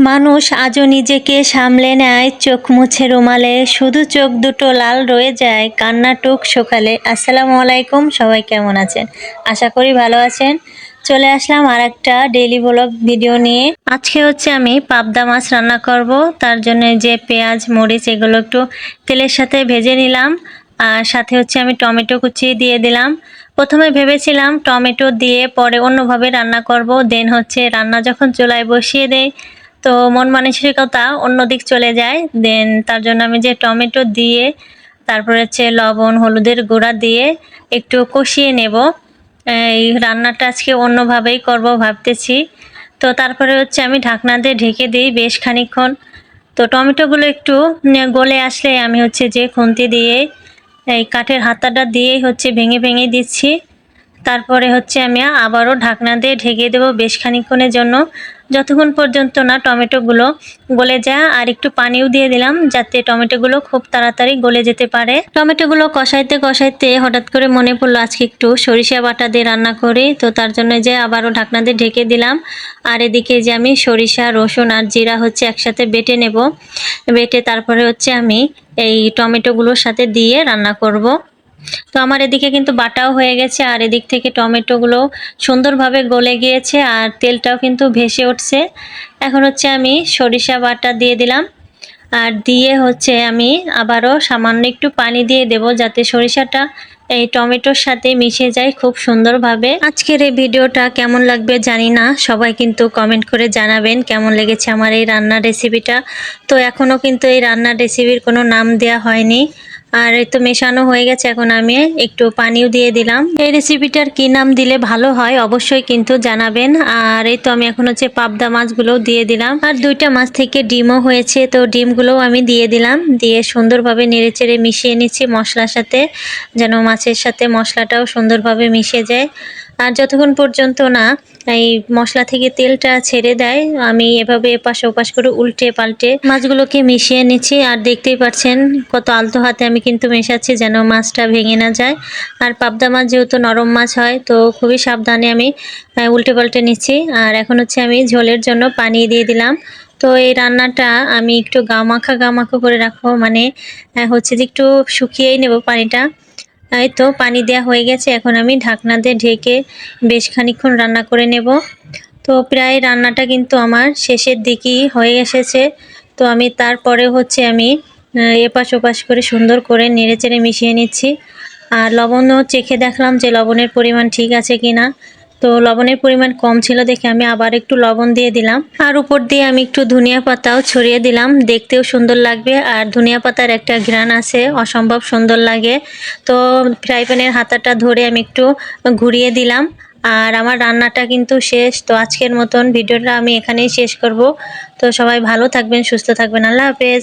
মানুষ আজও নিজেকে সামলে নেয় চোখ মুছে রুমালে, শুধু চোখ দুটো লাল রয়ে যায় কান্নাটুক সকালে। আসসালামু আলাইকুম, সবাই কেমন আছেন? আশা করি ভালো আছেন। চলে আসলাম আর একটা ডেইলি ব্লগ ভিডিও নিয়ে। আজকে হচ্ছে আমি পাবদা মাছ রান্না করব। তার জন্য যে পেঁয়াজ মরিচ এগুলো একটু তেলের সাথে ভেজে নিলাম, আর সাথে হচ্ছে আমি টমেটো কুচি দিয়ে দিলাম। প্রথমে ভেবেছিলাম টমেটো দিয়ে পরে অন্যভাবে রান্না করব, দেন হচ্ছে রান্না যখন চুলায় বসিয়ে দেই তো মন মানসিকতা অন্যদিক চলে যায়। দেন তার জন্য আমি যে টমেটো দিয়ে তারপরে হচ্ছে লবণ হলুদের গুঁড়া দিয়ে একটু কষিয়ে নেব। এই রান্নাটা আজকে অন্যভাবেই করব ভাবতেছি। তো তারপরে হচ্ছে আমি ঢাকনা দিয়ে ঢেকে দিই বেশ খানিকক্ষণ। তো টমেটোগুলো একটু গলে আসলে আমি হচ্ছে যে খুন্তি দিয়ে এই কাঠের হাতাটা দিয়েই হচ্ছে ভেঙে ভেঙে দিচ্ছি। তারপরে হচ্ছে আমি আবারও ঢাকনা দিয়ে ঢেকে দেবো বেশ খানিকক্ষণের জন্য, যতক্ষণ পর্যন্ত না টমেটোগুলো গলে যায়। আর একটু পানিও দিয়ে দিলাম যাতে টমেটোগুলো খুব তাড়াতাড়ি গলে যেতে পারে। টমেটোগুলো কষাইতে কষাইতে হঠাৎ করে মনে পড়লো আজকে একটু সরিষা বাটা দিয়ে রান্না করি। তো তার জন্য যে আবারও ঢাকনা দিয়ে ঢেকে দিলাম। আর এদিকে যে আমি সরিষা রসুন আর জিরা হচ্ছে একসাথে বেটে নেব। বেটে তারপরে হচ্ছে আমি এই টমেটোগুলোর সাথে দিয়ে রান্না করব। তো আমার এদিকে কিন্তু বাটাও হয়ে গেছে, আর এদিক থেকে টমেটোগুলো সুন্দরভাবে গলে গিয়েছে আর তেলটাও কিন্তু ভেসে উঠছে। এখন হচ্ছে আমি সরিষা বাটা দিয়ে দিলাম, আর দিয়ে হচ্ছে আমি আবারও সামান্য একটু পানি দিয়ে দেব যাতে সরিষাটা এই টমেটোর সাথে মিশে যায় খুব সুন্দরভাবে। আজকের এই ভিডিওটা কেমন লাগবে জানি না, সবাই কিন্তু কমেন্ট করে জানাবেন কেমন লেগেছে আমার এই রান্নার রেসিপিটা। তো এখনও কিন্তু এই রান্নার রেসিপির কোনো নাম দেওয়া হয়নি, আর এই তো মেশানো হয়ে গেছে। এখন আমি একটু পানিও দিয়ে দিলাম। এই রেসিপিটার কি নাম দিলে ভালো হয় অবশ্যই কিন্তু জানাবেন। আর এই তো আমি এখন হচ্ছে পাবদা মাছগুলোও দিয়ে দিলাম, আর দুইটা মাছ থেকে ডিমও হয়েছে, তো ডিমগুলোও আমি দিয়ে দিলাম। দিয়ে সুন্দরভাবে নেড়েচেড়ে মিশিয়ে নিচ্ছি মশলার সাথে, যেন মাছের সাথে মশলাটাও সুন্দরভাবে মিশে যায়। আর যতক্ষণ পর্যন্ত না এই মশলা থেকে তেলটা ছেড়ে দেয় আমি এভাবে এপাশ ওপাশ করে উল্টে পাল্টে মাছগুলোকে মিশিয়ে নিচ্ছি। আর দেখতেই পাচ্ছেন কত আলতো হাতে আমি কিন্তু মেশাচ্ছি যেন মাছটা ভেঙে না যায়। আর পাবদা মাছ যেহেতু নরম মাছ হয় তো খুবই সাবধানে আমি উল্টে পাল্টে নিচ্ছি। আর এখন হচ্ছে আমি ঝোলের জন্য পানি দিয়ে দিলাম। তো এই রান্নাটা আমি একটু গামাখা গামাখা করে রাখবো, মানে হচ্ছে যে একটু শুকিয়েই নেব পানিটা। এই তো পানি দেওয়া হয়ে গেছে, এখন আমি ঢাকনা দিয়ে ঢেকে বেশ খানিকক্ষণ রান্না করে নেব। তো প্রায় রান্নাটা কিন্তু আমার শেষের দিকেই হয়ে এসেছে। তো আমি তারপরে হচ্ছে আমি এপাশ ওপাশ করে সুন্দর করে নেড়েচেড়ে মিশিয়ে নিচ্ছি। আর লবণও চেখে দেখলাম যে লবণের পরিমাণ ঠিক আছে কিনা। তো লবণের পরিমাণ কম ছিল দেখে আমি আবার একটু লবণ দিয়ে দিলাম, আর উপর দিয়ে আমি একটু ধনিয়া পাতাও ছড়িয়ে দিলাম, দেখতেও সুন্দর লাগবে। আর ধনিয়া পাতার একটা ঘ্রাণ আছে, অসম্ভব সুন্দর লাগে। তো ফ্রাই প্যানের হাতাটা ধরে আমি একটু ঘুরিয়ে দিলাম। আর আমার রান্নাটা কিন্তু শেষ। তো আজকের মতন ভিডিওটা আমি এখানেই শেষ করব। তো সবাই ভালো থাকবেন, সুস্থ থাকবেন, আল্লাহ হাফেজ।